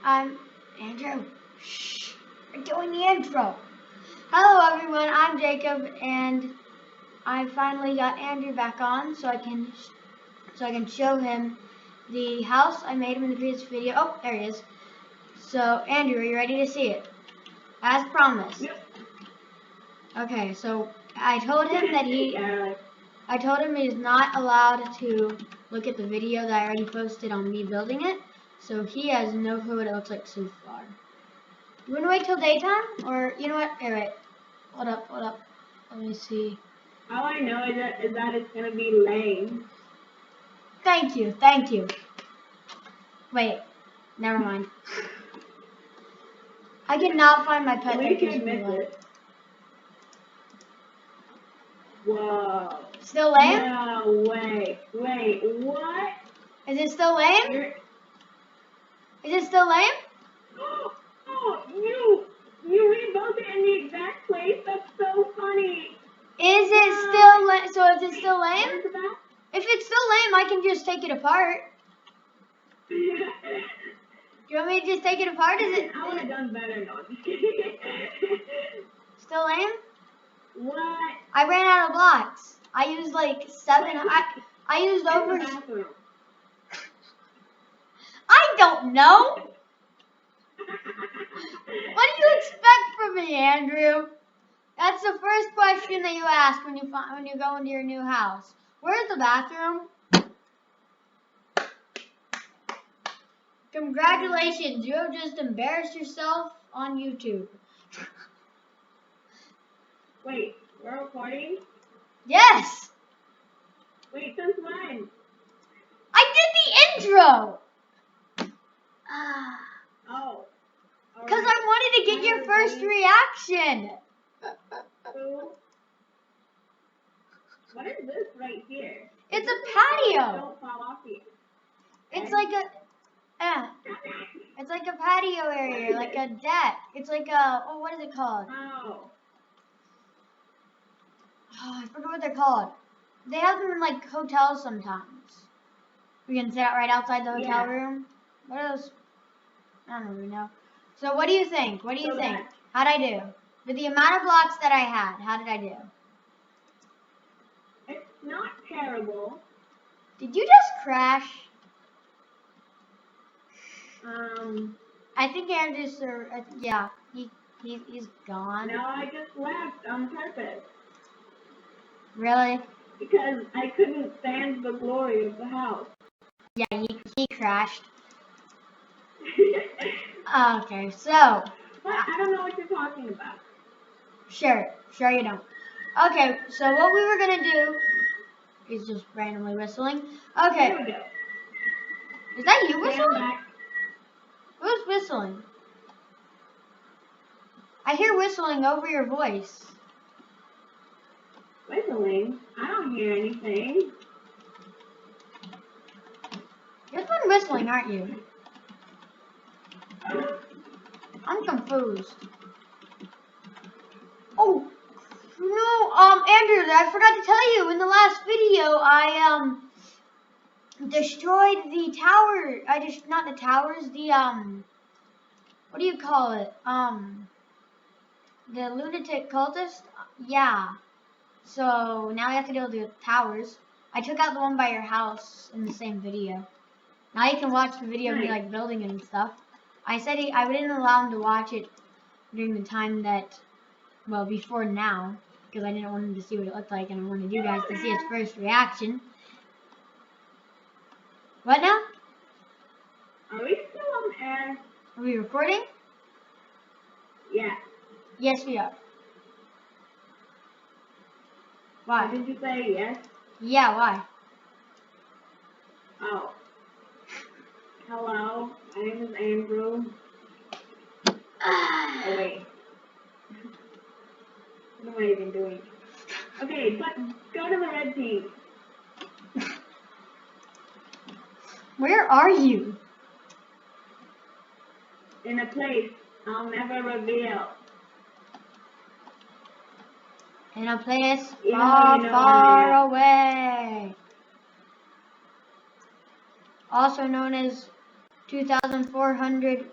I'm Andrew. Shh, we're doing the intro. Hello everyone, I'm Jacob, and I finally got Andrew back on so I can show him the house I made him in the previous video. Oh, there he is. So Andrew, are you ready to see it? As promised. Yep. Okay, so I told him that he's not allowed to look at the video that I already posted on me building it. So he has no clue what it looks like so far. You want to wait till daytime? Or, you know what? All right. Hold up. Let me see. All I know is that it's going to be lame. Thank you. Wait. Never mind. I cannot find my pet that gives me life. Whoa. Still lame? No way. Wait, what? Is it still lame? Is it still lame? Oh, you rebuilt it in the exact place? That's so funny. Is it still lame? So is it still lame? Where's the back? If it's still lame, I can just take it apart. Do you want me to just take it apart? I would have done better, no. Still lame? What? I ran out of blocks. I used like 7. I used over. I don't know. What do you expect from me, Andrew? That's the first question that you ask when you go into your new house. Where's the bathroom? Congratulations, you have just embarrassed yourself on YouTube. Wait, we're recording? Yes. Wait, since when? I did the intro. Oh. Because I wanted to get your first reaction. What is this right here? It's a patio. Don't fall off here. It's like a patio area, like a deck. It's like a, what is it called? Oh. Oh, I forget what they're called. They have them in like hotels sometimes. We can sit out right outside the hotel room. What are those? I don't really know. So what do you think? How'd I do? With the amount of blocks that I had, how did I do? It's not terrible. Did you just crash? I think Andrew's, yeah, he's gone. No, I just left on purpose. Really? Because I couldn't stand the glory of the house. Yeah, he crashed. Okay, so. But I don't know what you're talking about. Sure you don't. Okay, so what we were gonna do is just randomly whistling. Okay. There we go. Is that you whistling? Back. Who's whistling? I hear whistling over your voice. Whistling? I don't hear anything. You're the one whistling, aren't you? I'm confused. Oh no, Andrew, I forgot to tell you in the last video I destroyed the tower. Not the towers, the what do you call it? The lunatic cultist? Yeah. So now we have to deal with the towers. I took out the one by your house in the same video. Now you can watch the video of me like building it and stuff. I said I didn't allow him to watch it during the time that, well, before now, because I didn't want him to see what it looked like, and I wanted you guys to see his first reaction. What now? Are we still on air? Are we recording? Yeah. Yes, we are. Why? Did you say yes? Yeah, why? Oh. Hello, my name is Andrew. Oh, wait. What am I even doing? Okay, but go to the red team. Where are you? In a place I'll never reveal. In a place Even far, though you know far away. Also known as 2,400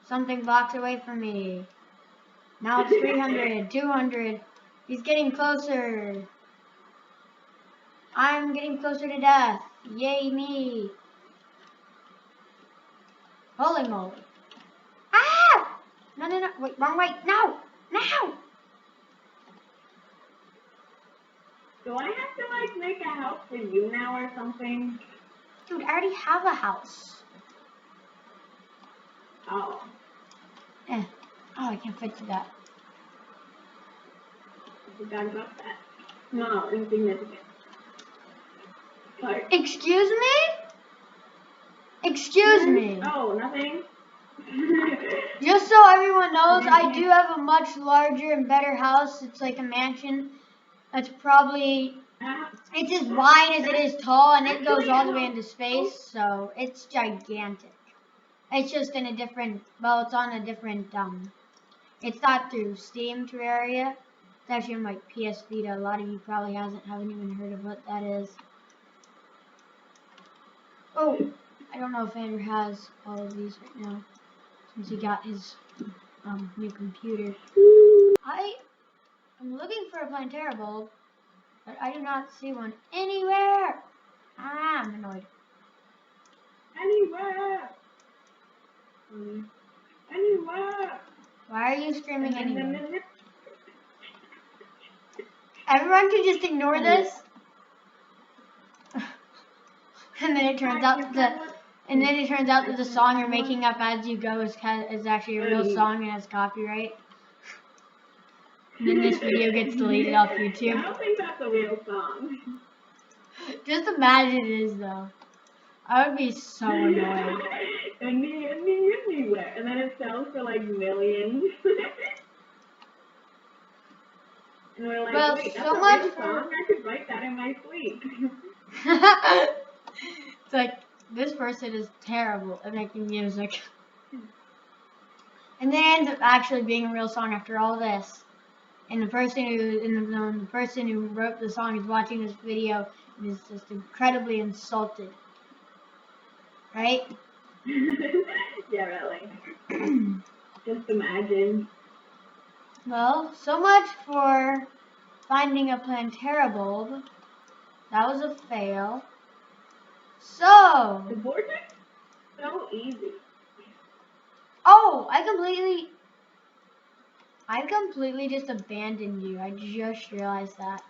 Something blocks away from me. Now it's 300, 200. He's getting closer. I'm getting closer to death. Yay me. Holy moly. Ah! No, no, no. Wait, wrong way. No! No! Do I have to like make a house for you now or something? Dude, I already have a house. Oh. Oh, I can't fit to that. I forgot about that. No, insignificant. Sorry. Excuse me? Excuse me. Oh, nothing? Just so everyone knows, I do have a much larger and better house. It's like a mansion. That's probably, it's as wide as it is tall, and it goes all the way into space, so it's gigantic. It's just in a different, well, it's on a different, it's not through Steam Terraria. It's actually on my PS Vita. A lot of you probably haven't even heard of what that is. Oh, I don't know if Andrew has all of these right now, since he got his new computer. I'm looking for a Plantera bulb, but I do not see one anywhere. Ah, I'm annoyed. Anywhere! Anywhere! Why are you screaming anywhere? Everyone can just ignore this. And then it turns out that the song you're making up as you go is actually a real song and has copyright. And then this video gets deleted off YouTube. I don't think that's a real song. Just imagine it is though. I would be so annoyed. Anywhere. And then it sells for like millions. And we're like, Well, wait, that's so a much real for... song? I could write that in my sleep. It's like, this person is terrible at making music. And then it ends up actually being a real song after all this. And the person who wrote the song is watching this video and is just incredibly insulted. Right? Yeah, really. Just imagine. Well, so much for finding a Plantera bulb. That was a fail. So... The vortex? So easy. Oh, I completely just abandoned you. I just realized that.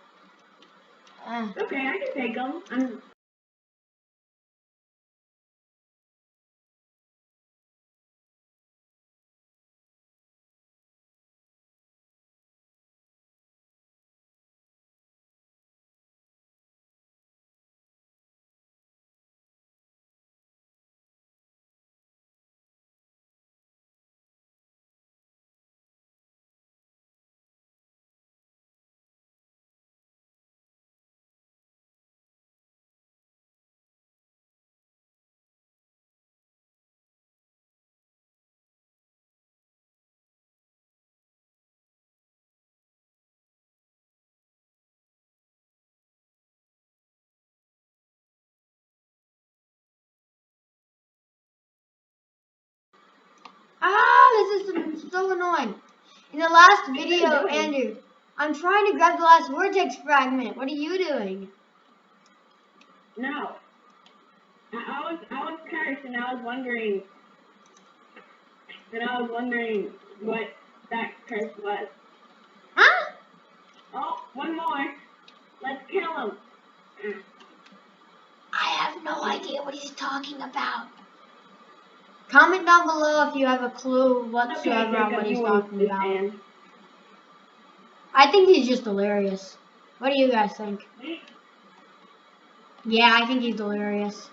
Okay, I can take them. This is so annoying. In the last video, Andrew, I'm trying to grab the last vortex fragment. What are you doing? No. I was cursed and I was wondering what that curse was. Huh? Oh, one more. Let's kill him. I have no idea what he's talking about. Comment down below if you have a clue whatsoever on what he's talking about. I think he's just hilarious. What do you guys think? Yeah, I think he's hilarious.